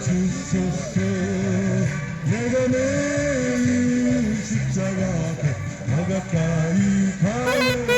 주소서. 내가 매일 십자가 앞에 더 가까이 가오니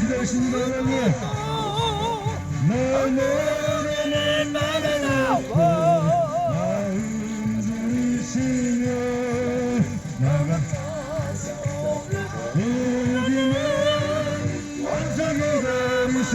기다리신 하나님, 나를 바라보고 마음 들이시며 나가서 우리는 완성이 되신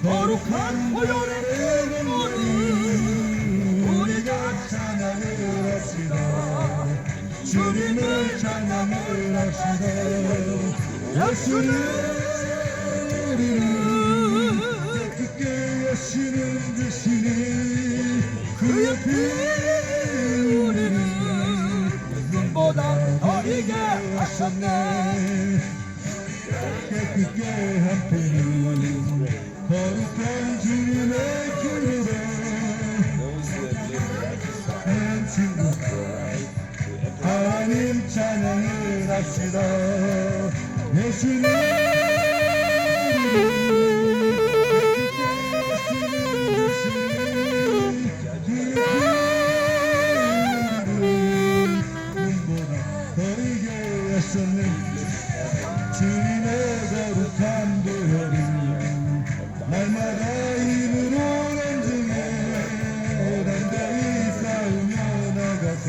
거룩한 보혈의 눈물을 우리가 찬양을 합시다. 주님을 찬양을 합시다. 예수는 우리를 깨끗게 하시는 주시니 그의 피 우리를 눈보다 더 이게 하셨네. 깨끗게 한 피는 거룩한 주님의 기름 한 친구 하나님 찬양을 합시다. 예수님 주님의 거룩한 보혈이 날마다 힘으로 런증해 담대히 싸우며 나가세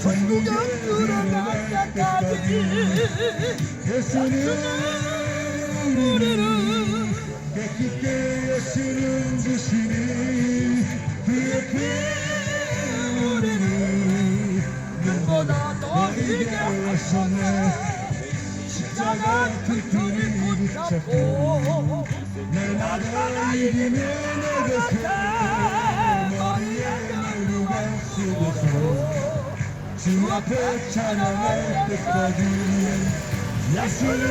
천국에 들어갈 때까지 예수님 우리를 깨끗게 하시는 주시니 그의 피 우리를 눈보다 더 이게 하셨네. 십자가 튼튼히 붙잡고 날마다 이기며 나가세 머리에 누가 쓰고서 주 앞에 찬양할 때까지 예수는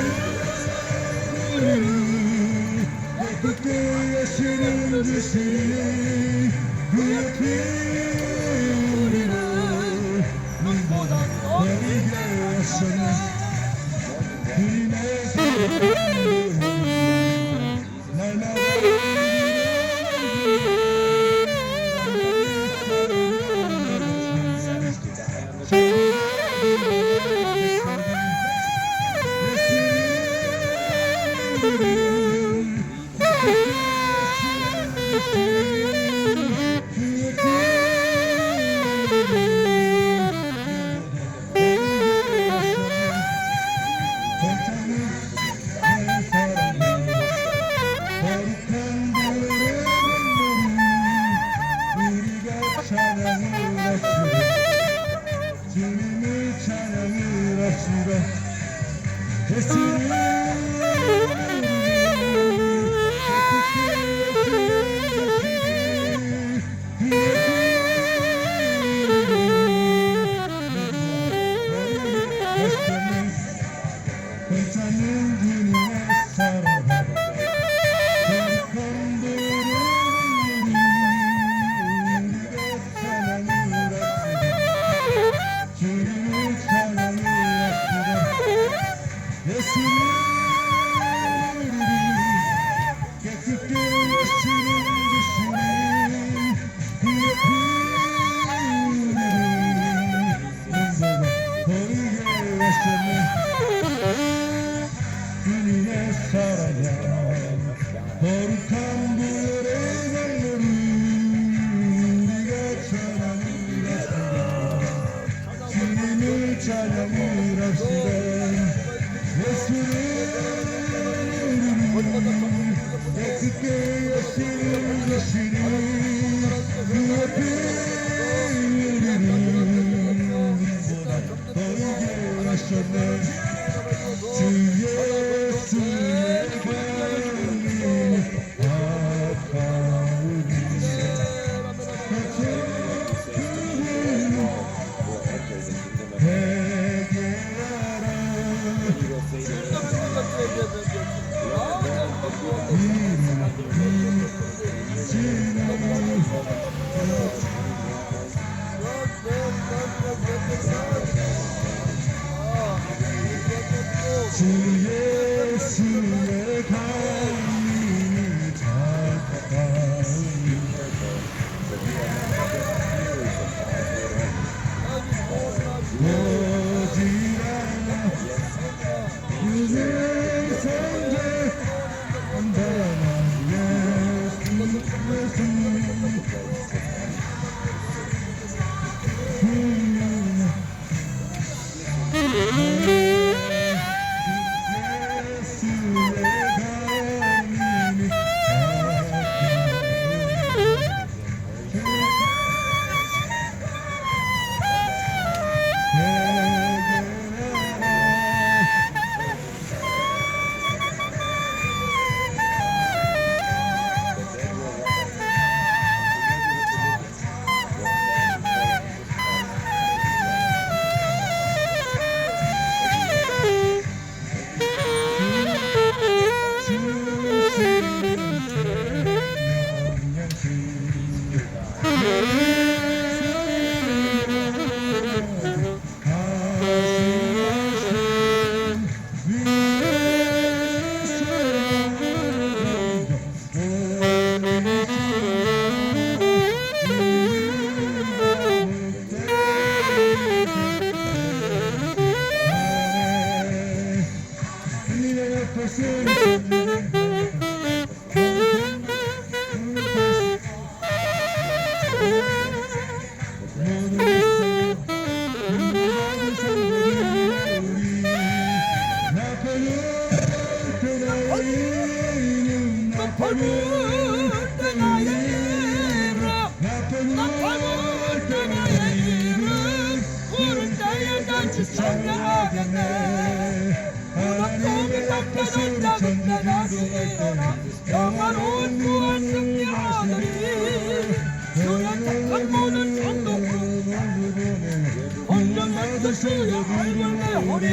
우리를 깨끗게 하시는 주시니 그의 피 우리를 눈보다 더 이게 하셨네. 주님의 날마다 주시니 그 앞에 우리는 너에게 하셨네 주 예수의 권리 아까우니 주 예수의 강림이 가까우니 오지라 그의 성제 온전한 예수 영원한 구원 승리하느니 주의 택한 모든 전도꾼 온전한 주의 얼굴 내오리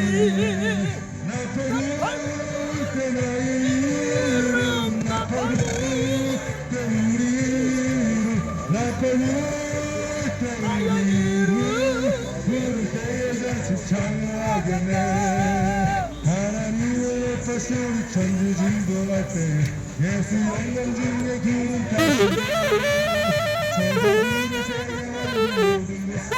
나의 이름 부를 때에 찬양하겠네 하나님의 예뻐서 우리 천주 진동할 때 예수 영광 중에 구름 타시네 천사들이 생각하는 모든 것을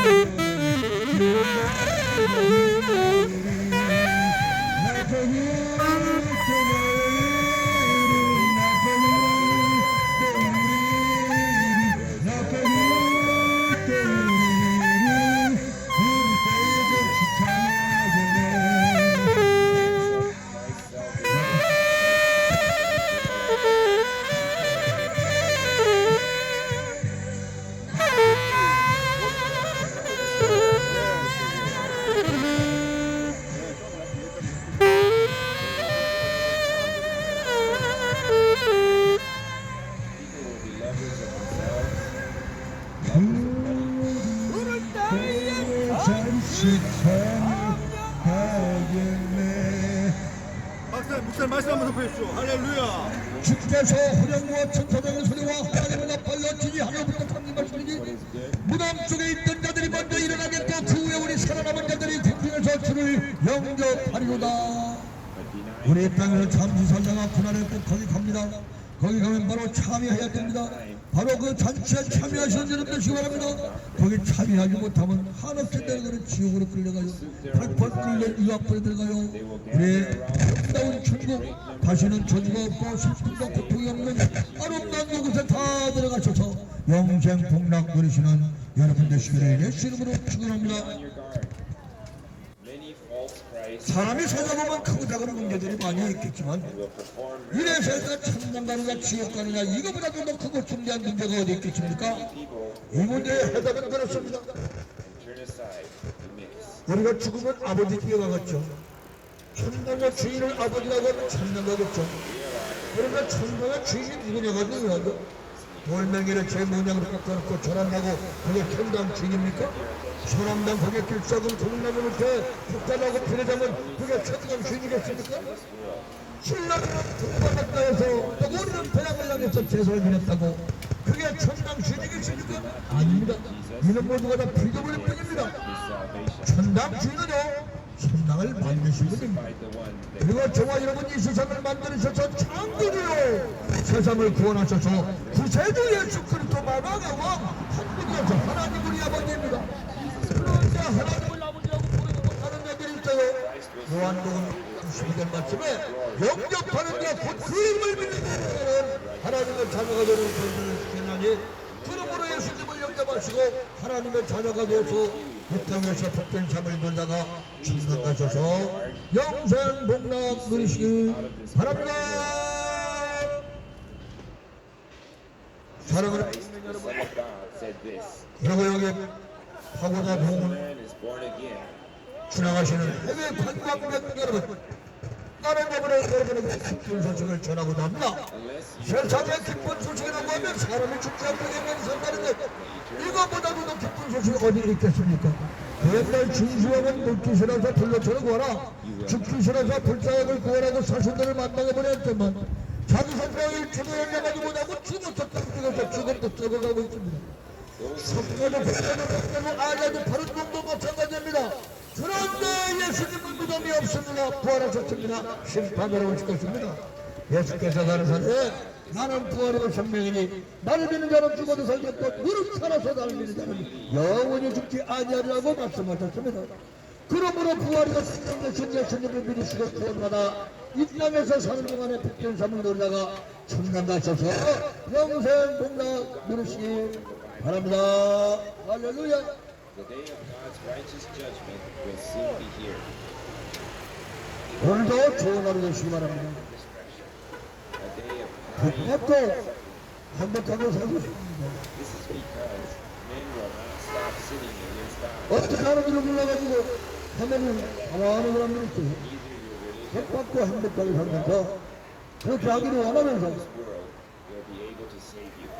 목사님 말씀 한번 덮어주십시오. 할렐루야. 주께서 호령과 천사장의 소리와 하나님을 앞발로 지휘하여부터 참는 말씀이니 무덤 속에 있던 자들이 먼저 일어나겠고 그 후에 우리 살아남은 자들이 궁중에서 주를 영접하리로다. 우리 땅을 잠시 살다가 그날에 꼭 거기 갑니다. 거기 가면 바로 참여해야 됩니다. 바로 그 잔치에 참여하시는 여러분 되시기 바랍니다. 거기 참여하지 못하면 한없이 내려가는 지옥으로 끌려가요. 8번 끌려 유학벌에 들어가요. 우리의 아름다운 천국, 다시는 저주가 없고 슬픔과 고통이 없는 아름다운 곳에 다 들어가셔서 영생 복락 누리시는 여러분 되시기를 예수 이름으로 축원합니다. Many false Christs 사람이 살다 보면 크고 작은 문제들이 많이 있겠지만 이래서 일단 천당 가느냐 지옥 가느냐 이거보다도 더 크고 중대한 문제가 어디 있겠습니까? 이 문제의 해답은 그렇습니다. 우리가 죽으면 아버지 뛰어가겠죠. 천당의 주인을 아버지라고 하면 천당 가겠죠. 그러나 천당의 주인이 누구냐가 누구냐고 돌멩이를 제 모양으로 깎아놓고 절한다고 그게 천당 주인입니까? 소남당 거기에 길석은 동남을 밑에 북한하고 비례자면 그게 천당 주인이겠습니까? 신라는 북한을 해서 또 우리는 배양을 당해서 제사를 지냈다고 그게 천당 주인이겠습니까? 아닙니다. 이는 모두가 다 피조물일 뿐입니다. 천당 주인은요 천당을 만드신 분입니다. 그리고 저와 여러분 이 세상을 만드셔서 창조주요 세상을 구원하셔서 구세주 예수 그리스도 만왕의 왕 한분이어서 하나님 우리 아버지입니다. 그런데 하나님을 아버지라고 부르지 못하는 애들이 있어요. 요한복음 12절 말씀에 영접하는 자곧 그 이름을 믿는 자는 하나님의 자녀가 되는 것을 시키나니 그러므로 예수님을 영접하시고 하나님의 자녀가 되어서 이 땅에서 복된 삶을 놀다가 천당 가셔서 영생 복락 누리시기 바랍니다. 사랑하는 여러분, 그리고 여기 파고다 동을 지나가시는 해외 관광객 여러분, 다른 여러분에게 기쁜 소식을 전하고자 합니다. 세상에 기쁜 소식이라고 하면 사람이 죽지 않게 산다는데 이것보다도 더 기쁜 소식이 어디 있겠습니까? 옛날 진수왕은 늙기 싫어서 불로처럼 구하라 죽기 싫어서 불사역을 구하라고 사신들을 만나게 보냈더만 자기 성경을 주도연장하지 못하고 죽었었다고 죽음도 썩어가고 있습니다. 성경을 복잡하고 알아도 바른 놈도 마찬가지입니다. 그런데 예수님은 무덤이 없습니다. 부활하셨습니다. 심판으로 오실 것입니다. 예수께서 가르사대 나는 부활이고 생명이니 나를 믿는 자는 죽어도 살겠고 무릇 살아서 나를 믿는 자는 영원히 죽지 아니하리라고 말씀하셨습니다. 그러므로 부활이가 생명 되신 예수님을 믿으시고 구원받아 이 땅에서 사는 동안에 복된 삶을 누리다가 천당 가셔서 영생 복락 누리시기 바랍니다. 할렐루야. The day of God's righteous judgment will soon be here. 오늘도 좋은 하루 되시기 바랍니다. A day of 행복도 행복하고 살고 싶습니다. This is because men will not stop sinning against God. 어떻게 하나님을 불러가지고 하면은 가만히 사람들이 있어요. 행복하고 행복하게 살면서 그렇게 하기를 원하면서 This world will be able to save you.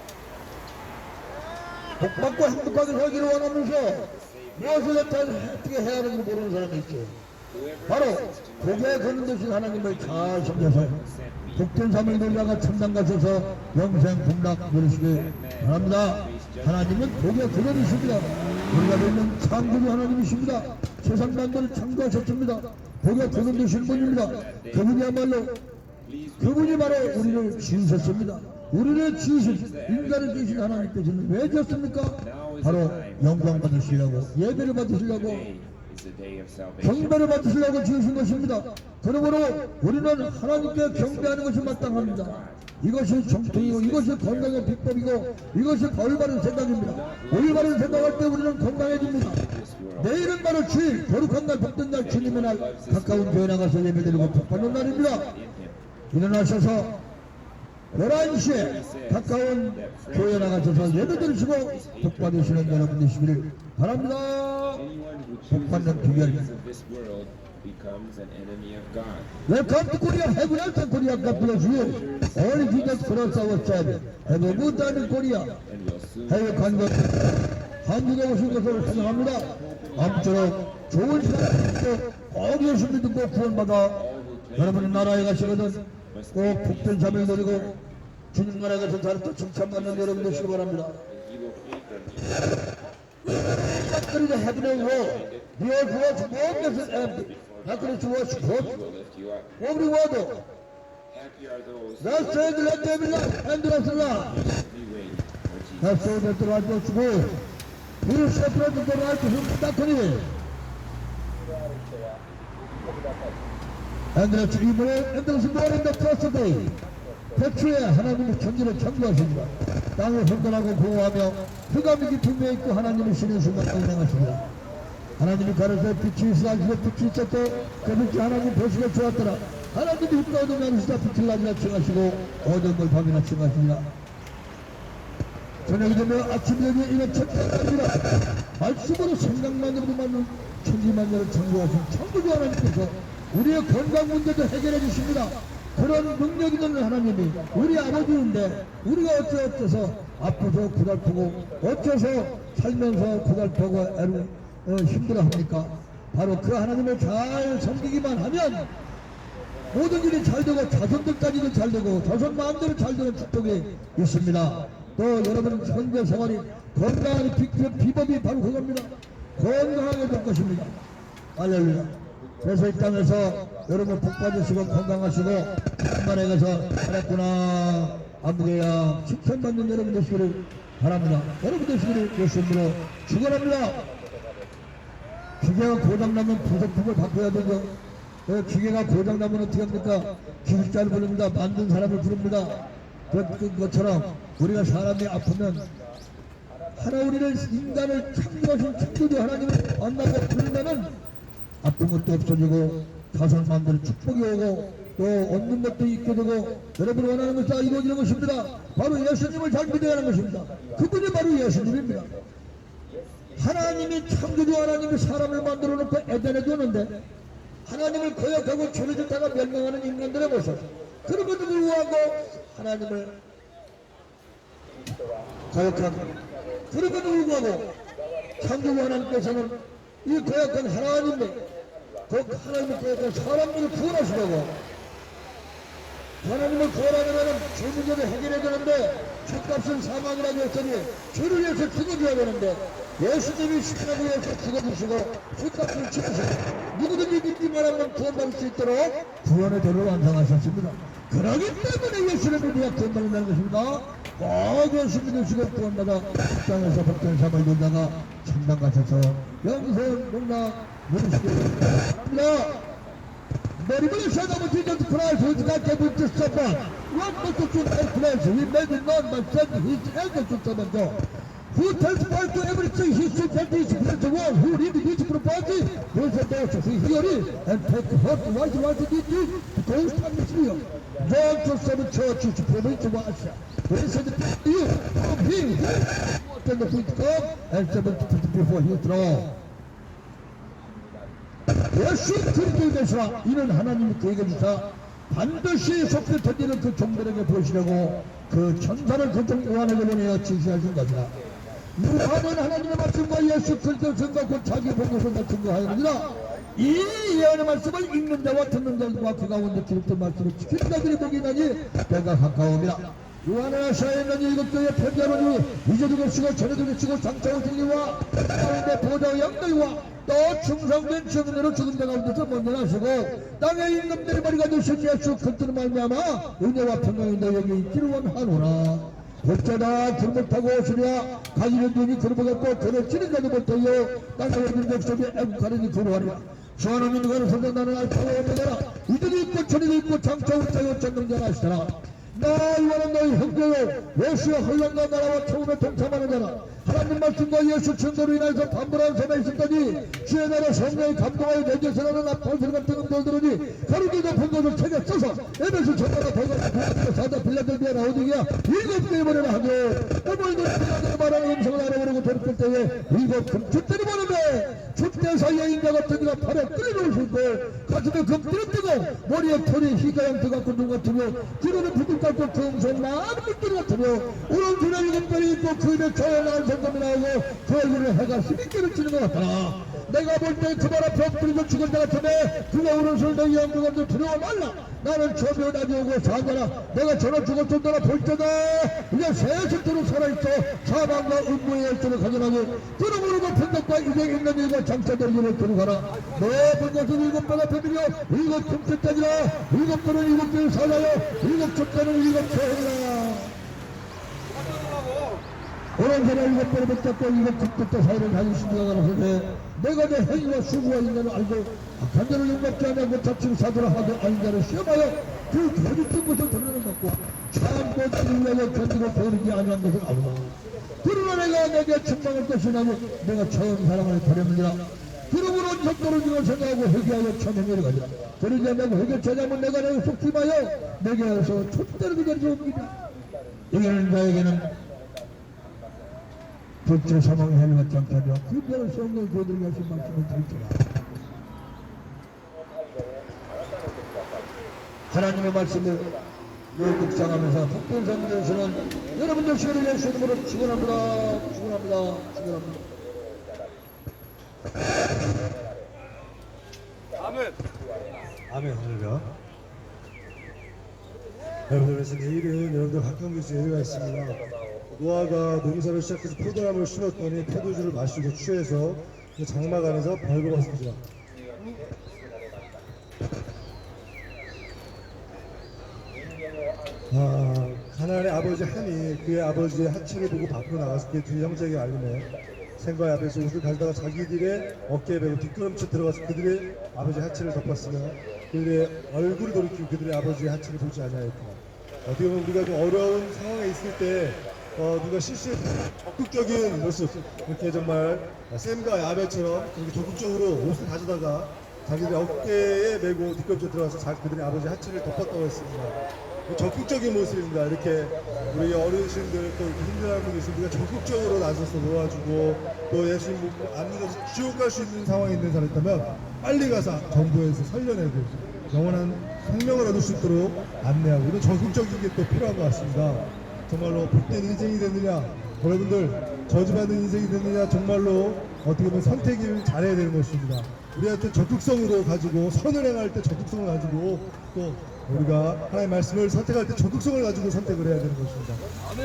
복받고 행복하게 살기를 원하면서 무엇을 어떻게 해야 하는지 모르는 사람이 있어요. 바로 복에 거는 되신 하나님을 잘 섬겨서 복된 삶을 누리다가 천당 가셔서 영생 복락 누리시기 바랍니다. 하나님은 복의 근원이십니다. 우리가 믿는 창조주 하나님이십니다. 세상 만물을 창조하셨습니다. 복의 근원 되신 분입니다. 그분이야말로 그분이 바로 우리를 지으셨습니다. 우리를 지으신 인간을 지으신 하나님께서는 왜 지었습니까? 바로 영광 받으시려고 예배를 받으시려고 Today is the day of salvation. 경배를 받으시려고 지으신 것입니다. 그러므로 우리는 하나님께 경배하는 것이 마땅합니다. 이것이 정통이고 이것이 건강의 비법이고 이것이 올바른 생각입니다. 올바른 생각할 때 우리는 건강해집니다. 내일은 바로 주일 거룩한 날 복된 날 주님의 날 가까운 교회 나가서 예배드리고 복받는 날입니다. 일어나셔서 11시에 가까운 교회 나가셔서 예배 드리시고 복 받으시는 여러분 되시기를 바랍니다. Anyone who 복 chooses 받는 the ways 비결입니다. of this world becomes an enemy of God. Welcome to Korea. Have a welcome Korea. God bless you. All Jesus Christ our Savior. Have a good time in Korea. And will soon 해외 관광 한국에 오신 것을 환영합니다. 아무쪼록 좋은 시간 꼭 예수를 듣고 구원받아 여러분 나라에 가시거든 꼭 복된 삶을 누리고 주님 나라에 가서 잘또 칭찬받는 여러분 되시기 바랍니다. he will flee from you. After the heaven and world, the earth was warmness and empty. After it was He hot, will lift you up. every water. Happy are those who Thus said, let them be light and the rest of life. be waiting for Jesus. Thus said, that the right was good. He separated the right from the darkness. And the evil, and there was more in the first day. 태초에 하나님이 천지를 창조하십니다. 땅을 흥건하고 보호하며 흑암이 깊은 데 있고 하나님의 신의 순간을 행하십니다. 하나님이 가르쳐 빛이 있으라시고 빛이 있었고 그 빛이 하나님 보시기에 좋았더라. 하나님이 흙과 어둠이 아니시다 빛을 낮이나 칭하시고 어두운 밤이나 칭하시니라. 저녁이 되면 아침 여기에 이런 천사가 말씀으로 생각만으로도 만든 천지만물을 창조하신 창조주 하나님께서 우리의 건강 문제도 해결해 주십니다. 그런 능력 있는 하나님이 우리 아버지인데 우리가 어째서 아프고 고달프고 어째서 살면서 고달프고 힘들어합니까? 바로 그 하나님을 잘 섬기기만 하면 모든 일이 잘 되고 자손들까지도 잘 되고 자손 마음대로 잘 되는 축복이 있습니다. 또 여러분 현재 생활이 건강한 비법이 바로 그겁니다. 건강하게 될 것입니다. 할렐루야. 그래서 이 땅에서 여러분 복 받으시고 건강하시고 한반에 가서 살았구나 아무개야 칭찬받는 여러분 되시기를 바랍니다. 여러분 되시기를 예수님으로 축원합니다. 기계가 고장나면 부속품을 바꿔야 되죠. 기계가 고장나면 어떻게 합니까? 기술자를 부릅니다. 만든 사람을 부릅니다. 그것처럼 우리가 사람이 아프면 하나 우리를 인간을 창조하신 창조주 하나님을 만나고 부르면은 아픈 것도 없어지고 자손 마음대로 축복이 오고 또 얻는 것도 있게 되고 여러분이 원하는 것이 다 이루어지는 것입니다. 바로 예수님을 잘 믿어야 하는 것입니다. 그분이 바로 예수님입니다. 하나님이 창조주 하나님이 사람을 만들어 놓고 에덴에 두었는데 하나님을 거역하고 죄를 짓다가 멸망하는 인간들의 모습 그럼에도 불구하고 하나님을 거역하고 그럼에도 불구하고 창조주 하나님께서는 이 거역한 하나님을 하나님을 거역한 사람들을 구원하시려고 하나님을 구원하려면 죄 문제를 해결해야 되는데 죄값은 사망이라고 했더니 죄를 위해서 죽어줘야 되는데 예수님이 십자가에 위해서 죽어주시고 죄값을 치르시고 누구든지 믿기만 하면 구원받을 수 있도록 구원의 도를 완성하셨습니다. 그러기 때문에 예수님을 우리가 구원받는다는 것입니다. 꼭 예수님 믿으시고 구원받아 땅에서 복된 삶을 누다가 천당 가셔서 영생 농락 누리시기 바랍니다. Mary said of Jesus Christ, who God gave him to suffer. What must the truth take place? He made it known by sending his angel to summon God. Who testifies to everything he said that he is the one who read his property, those are those who hear it and take heart what he wanted to do, those time is real. John to seven churches promised to us. He said to you, from him, then the feet come and seven before his throne. 예수 그리스도의 되시라 이는 하나님이 그에게 주사 반드시 속히 던지는 그 종들에게 보시려고 그 천사를 그쪽 요한에게 보내어 지시하신 것이라. 요한은 하나님의 말씀과 예수 그리스도의 증거 곧 자기 복음을 증거하였느니라. 이 예언의 말씀을 읽는 자와 듣는 자들과 그 가운데 기록된 말씀을 지키는 자들이 복이 나니 때가 가까움이라. 요한은 아시아에 있는 일곱 교회 편지하노니 이제도 계시고 전에도 계시고 장차올 진리와 가운데 보좌의 영들과 또 충성된 증인으로 죽은 자 가운데서 먼저나시고 땅의 임금들이 머리가 되신 예수 그리스도로 말미암아 은혜와 평강이 너에게 있기를 원하노라. 볼자다 그를 못하고 오시랴 가지는 눈이 그를 보겠고 그를 찌는 자도 못하여 땅의 모든 백성이 애국하느니 그러하리라. 주하는 민족을 선정 나는 알파와 오메가라. 이들이 있고 천이도 있고 장차올 자요 전능자라 하시더라. 나 이와는 너희 형제요 예수의 혼란과 나라와 처음에 동참하는 자라. 하나님 말씀과 예수 증거로 인하여서 반불한 섬에 있었더니 주의 나라 성령이 감동하여 내게서라는 앞발소리 같은 음들 들으니 가루도 높은 것을 책에 써서 에베소 전마다 벌거벗고 사다 빌라델비아 라오디게아 일곱 개의 보내라 하고 어머니도 빌라델 말하는 음성을 알아보려고 돌이킬 때에 일곱 금축들이 보는데 숫대 사이에 인자 같은 이가 팔에 끓여놓으실 때 가슴에 금띠를 뜨고 머리에 털이 희가양 뜨갖고 눈 같으며 귀로는 부들 같고 금손 많은 물들 같으며 오른손에 일곱 별이 있고 그 입에 조용한 성금이 나오고 그 얼굴에 해가 12개를 치는 것 같더라. 내가 볼 때 그 발 앞에 엎드리고 죽은 자 같으며 그가 오른손을 너희 영광을 두려워 말라. 나는 처음에 나지 오고 사자라. 내가 전혀 죽었던더라 볼때다 이제 세속도록 살아있어 사방과 음부의 열쇠를 가져가고 그러므로 편덕과 이제 있는 일과 장차될 일을 들어가라. 모든 것은 일곱 배가 배밀려 일곱 금태까지라. 일곱 배는 일곱 배를 살아요 일곱 촛대는 일곱 초행이라. 오른손에 일곱 배를 붙잡고 일곱 금태대 사이를 가지신 자가 나서되 내가 내 행위와 수고가 있는 알고 악한 자를 용납지 않고 자칭 사도라 하고 아닌 자를 시험하여 그 거짓된 것을 드러내는 것과 참고 진리하여 견디고 버리지 아니한 것을 알라. 그러나 내가 내게 책망할 것이 나니 내가 처음 사랑을 버렸느니라. 그러므로 적도를 주어 생각하고 회개하여 참행을 가자. 그러지 않고 회개하지 않으면 내가 너를 속지 마요. 내게서 촛대를 그대로 옵니다. 이기는 자에게는 불제 사망의 해를 받지 않게 하며 그 별을 성령 그들에게 하신 말씀을 들으라. 하나님의 말씀을 묵상하면서 특별성에서는 여러분들 시간을 예수 이름으로 축원합니다. 축원합니다. 축원합니다. 아멘. 아멘. 할렐루야. 여러분들 내일은 여러분들 학경교수 예배가 있습니다. 노아가 농사를 시작해서 포도나무를 심었더니 포도주를 마시고 취해서 장막 안에서 벌거벗습니다. 가나안의 아버지 함이 그의 아버지의 하체를 보고 밖으로 나가서 그의 두 형제에게 알리매 생과의 앞에서 옷을 가져다가 자기들의 어깨에 베고 뒷걸음쳐 들어가서 그들의 아버지의 하체를 덮었으며 그들의 얼굴을 돌이키고 그들의 아버지의 하체를 보지 아니하였다. 어떻게 보면 우리가 좀 어려운 상황에 있을 때 누가 실수해서 적극적인 모습, 이렇게 정말 샘과 야벳처럼 이렇게 적극적으로 옷을 가져다가 자기들의 어깨에 메고 뒷걸음쳐 들어가서 그들의 아버지의 하체를 덮었다고 했습니다. 적극적인 모습입니다. 이렇게 우리 어르신들 또 힘들어하는 분이 있으면 우리가 적극적으로 나서서 도와주고 또 예수님 믿고 안 믿어서 지옥 갈 수 있는 상황에 있는 사람이 있다면 빨리 가서 정부에서 살려내고 영원한 생명을 얻을 수 있도록 안내하고 이런 적극적인 게 또 필요한 것 같습니다. 정말로 복된 인생이 되느냐, 여러분들 저주받는 인생이 되느냐, 정말로 어떻게 보면 선택을 잘해야 되는 것입니다. 우리한테 적극성으로 가지고 선을 행할 때 적극성을 가지고 또 우리가 하나님의 말씀을 선택할 때 적극성을 가지고 선택을 해야 되는 것입니다.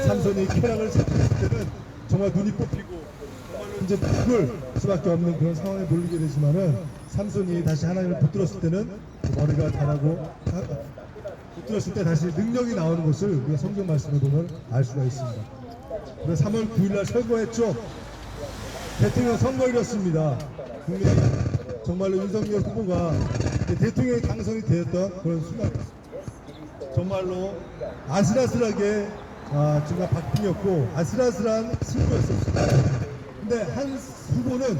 삼손이 쾌락을 선택했을 때는 정말 눈이 뽑히고 정말로 이제 죽을 수밖에 없는 그런 상황에 몰리게 되지만은 삼손이 다시 하나님을 붙들었을 때는 머리가 자라고 붙들었을 때 다시 능력이 나오는 것을 우리가 성경 말씀을 보면 알 수가 있습니다. 그래서 3월 9일날 선거했죠. 대통령 선거일이었습니다. 국민이 정말로 윤석열 후보가 대통령이 당선이 되었던 그런 순간이었습니다. 정말로 아슬아슬하게 정말 박빙이었고 아슬아슬한 승부였습니다. 근데 한 후보는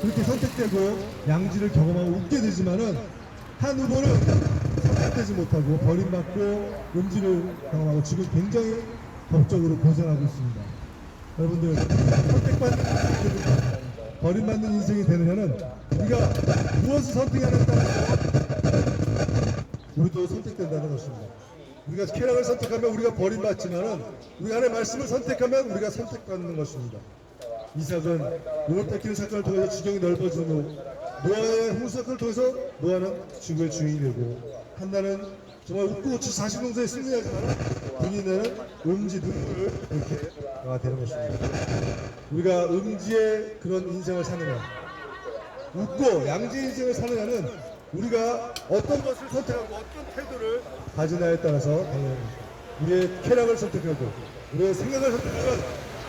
그렇게 선택되고 양지를 경험하고 웃게 되지만은 한 후보는 선택되지 못하고 버림받고 음지를 경험하고 지금 굉장히 법적으로 고생하고 있습니다. 여러분들 선택받는 버림받는 인생이 되느냐는 우리가 무엇을 선택하느냐에 따라서 우리도 선택된다는 것입니다. 우리가 쾌락을 선택하면 우리가 버림받지만은 우리가 하나님의 말씀을 선택하면 우리가 선택받는 것입니다. 이삭은 노를 뺏기는 사건을 통해서 지경이 넓어지고 노아의 홍수 사건을 통해서 노아는 지구의 주인이 되고 한나는 정말 웃고 40농사에 승리하지만 본인은 음지 눈물을 이렇게 되는 것입니다. 우리가 음지의 그런 인생을 사느냐 웃고 양지 인생을 사느냐는 우리가 어떤 것을 선택하고 어떤 태도를 가지냐에 따라서 달라집니다. 우리의 쾌락을 선택하고 우리의 생각을 선택하면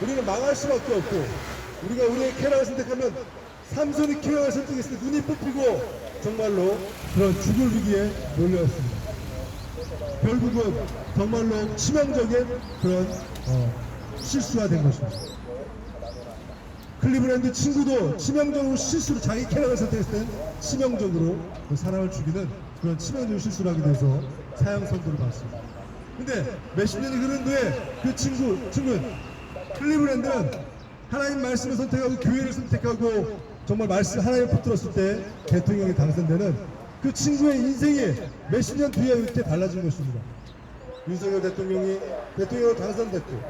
우리는 망할 수밖에 없고 우리가 우리의 쾌락을 선택하면 삼손이 쾌락을 선택했을 때 눈이 뽑히고 정말로 그런 죽을 위기에 몰려왔습니다. 결국은 정말로 치명적인 그런 실수가 된 것입니다. 클리브랜드 친구도 치명적으로 실수로 자기 쾌락을 선택했을 때 치명적으로 사람을 죽이는 그런 치명적인 실수를 하게 돼서 사형 선고를 받습니다. 근데 몇십 년이 흐른 후에 그 친구는 클리브랜드는 하나님 말씀을 선택하고 교회를 선택하고 정말 말씀 하나님을 붙들었을 때 대통령이 당선되는 그 친구의 인생이 몇십 년 뒤에 이렇게 달라진 것입니다. 윤석열 대통령이 대통령으로 당선됐고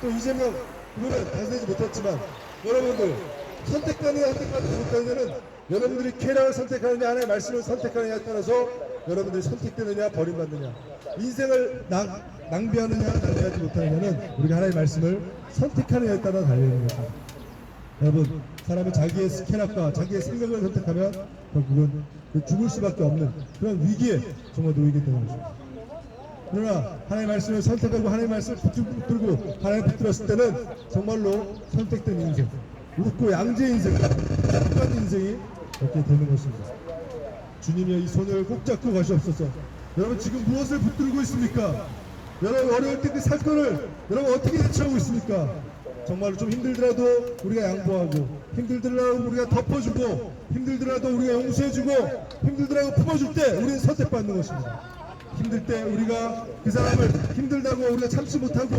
또 이재명 후보는 당선되지 못했지만 여러분들 선택하느냐 선택하지 못하느냐는 여러분들이 쾌락을 선택하느냐 하나님의 말씀을 선택하느냐에 따라서 여러분들이 선택되느냐 버림받느냐 인생을 낭비하느냐 낭비하지 못하느냐는 우리가 하나님의 말씀을 선택하느냐에 따라 달려있는 것입니다. 여러분 사람이 자기의 쾌락과 자기의 생명을 선택하면 결국은 죽을 수밖에 없는 그런 위기에 정말 놓이게 되는 것입니다. 그러나 하나님의 말씀을 선택하고 하나님의 말씀을 붙들고 하나님을 붙들었을 때는 정말로 선택된 인생 웃고 양지의 인생 똑같은 인생이 이렇게 되는 것입니다. 주님의 이 손을 꼭 잡고 가시옵소서. 여러분 지금 무엇을 붙들고 있습니까? 여러분 어려울 때 그 사건을 여러분 어떻게 대처하고 있습니까? 정말로 좀 힘들더라도 우리가 양보하고, 힘들더라도 우리가 덮어주고, 힘들더라도 우리가 용서해주고, 힘들더라도 품어줄 때 우리는 선택받는 것입니다. 힘들 때 우리가 그 사람을 힘들다고 우리가 참지 못하고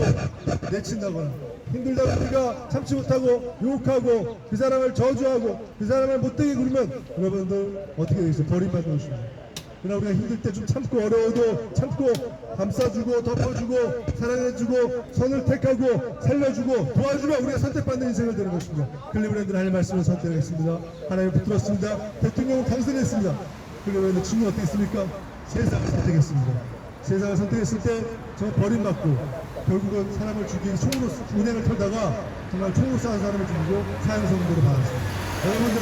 내친다거나, 힘들다고 우리가 참지 못하고 욕하고 그 사람을 저주하고 그 사람을 못되게 구르면 여러분들 어떻게 되겠어요? 버림받는 것입니다. 그러나 우리가 힘들 때 좀 참고, 어려워도 참고 감싸주고 덮어주고 사랑해주고 선을 택하고 살려주고 도와주면 우리가 선택받는 인생을 되는 것입니다. 클리브랜드 하나님의 말씀을 선택하겠습니다. 하나님을 붙들었습니다. 대통령은 당선했습니다. 클리브랜드 친구 어떻게 했습니까? 세상을 선택했습니다. 세상을 선택했을 때 정말 버림받고 결국은 사람을 죽이기 총으로 운행을 털다가 정말 총으로 쏴는 사람을 죽이고 사형선고를 받았습니다. 여러분들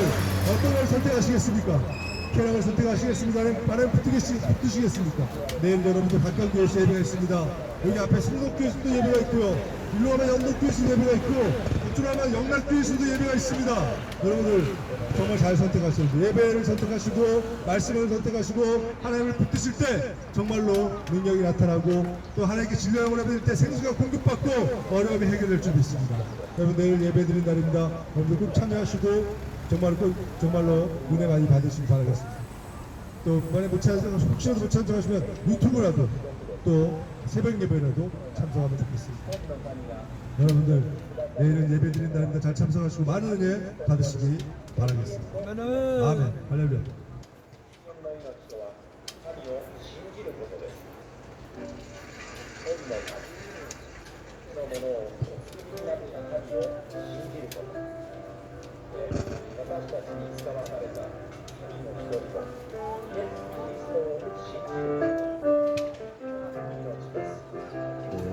어떤 걸 선택하시겠습니까? 쾌락을 선택하시겠습니까? 아니면 붙으시겠습니까? 내일 여러분들 각각 교회에서 예배가 있습니다. 여기 앞에 성덕교회에서도 예배가 있고요. 일로 가면 영덕교회에서도 예배가 있고, 이쪽으로 가면 영락교회에서도 예배가 있습니다. 여러분들 정말 잘 선택하셔야죠. 예배를 선택하시고 말씀을 선택하시고 하나님을 붙드실 때 정말로 능력이 나타나고, 또 하나님께 진료함을 받을 때 생수가 공급받고 어려움이 해결될 줄 믿습니다. 여러분 내일 예배 드린 날입니다. 여러분들 꼭 참여하시고 정말로 은혜 많이 받으시기 바라겠습니다. 또 만약 혹시라도 못 참석하시면 유튜브라도 또 새벽 예배라도 참석하면 좋겠습니다. 여러분들 내일은 예배 드린 날입니다. 잘 참석하시고 많은 은혜 받으시기 바라겠습니다. 아멘. 할렐루야.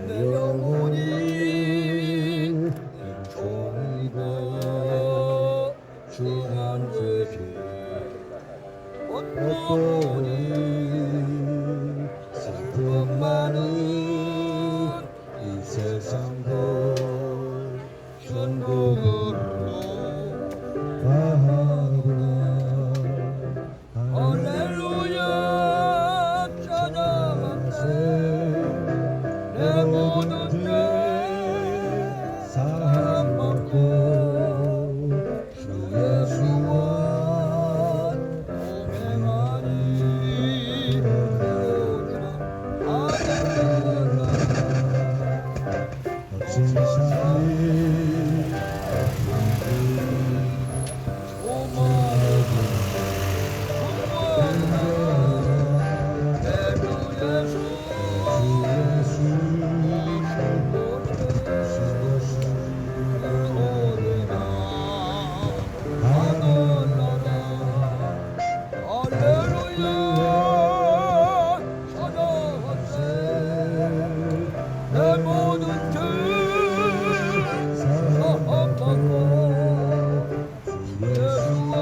내 영혼이 종고 중한 죄지 어떠니 슬픔 많은 이 세상도 천국으로 가구나. 할렐루야 찬양합세 내 모든 죄 사함받고 주 예수와 동행하니 배우주라 할렐루야 거친 삶이 내 모든 죄 사함받고 예수와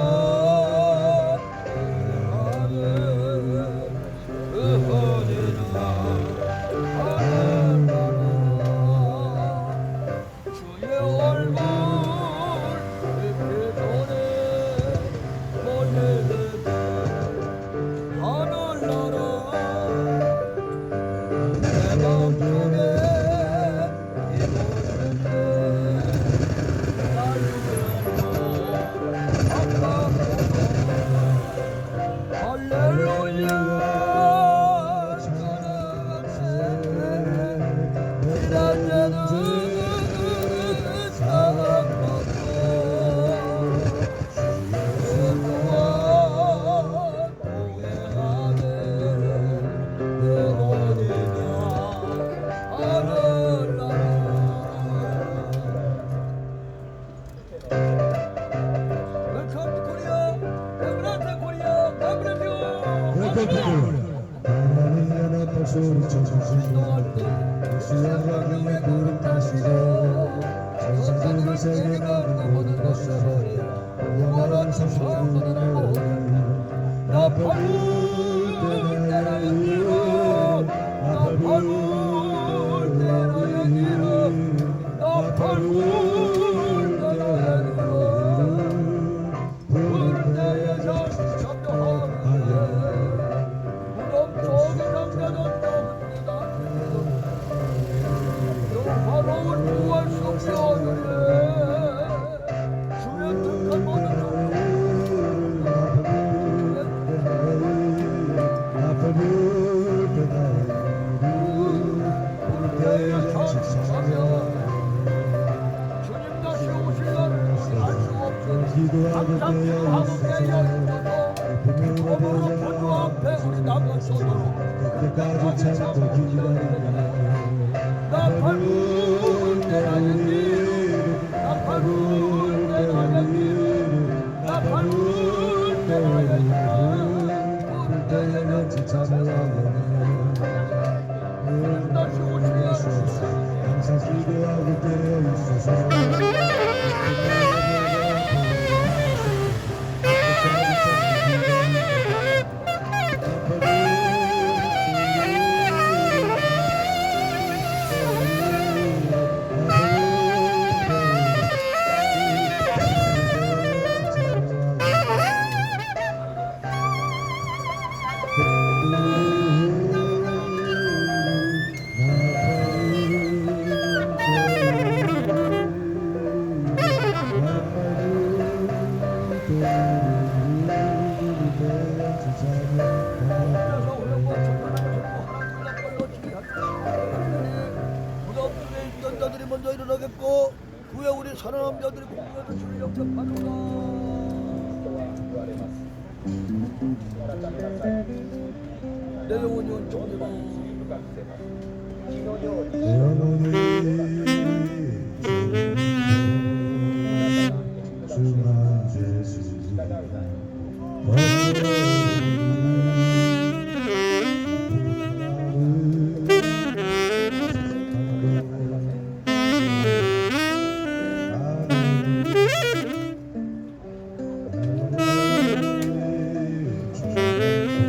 동행하네 그허니나 할렐루야 주의 얼굴 깊이 보내 멀리 하늘나라 내 마음속에 소리쳐 주시고 예수의 구름 타시고 전생들을 세계가 모든 것을 영원한 성소를 나 부를 때나 이루 나 부를 때나 이루 나 부를 때나 이루 부를 때에 잠시 참여하네 무덤 속에 잠겨졌다 바로울 부활 속에 오늘래 기도하고 부부 앞에 우리 나가서도록 그때까지 참고 기다리며 나 밟을 때 하겠니 나 밟을 때 하겠니 나 밟을 때 하겠니 불때였는지 참여하며 다시 오시게 하소서 항상 기도하고 깨어 있어서 무덤중에 있던 자들이 먼저 일어나겠고 후에 우리 살아남은 자들이 공중에서 주를 영접하노라 내 영혼이 온전하라 영원히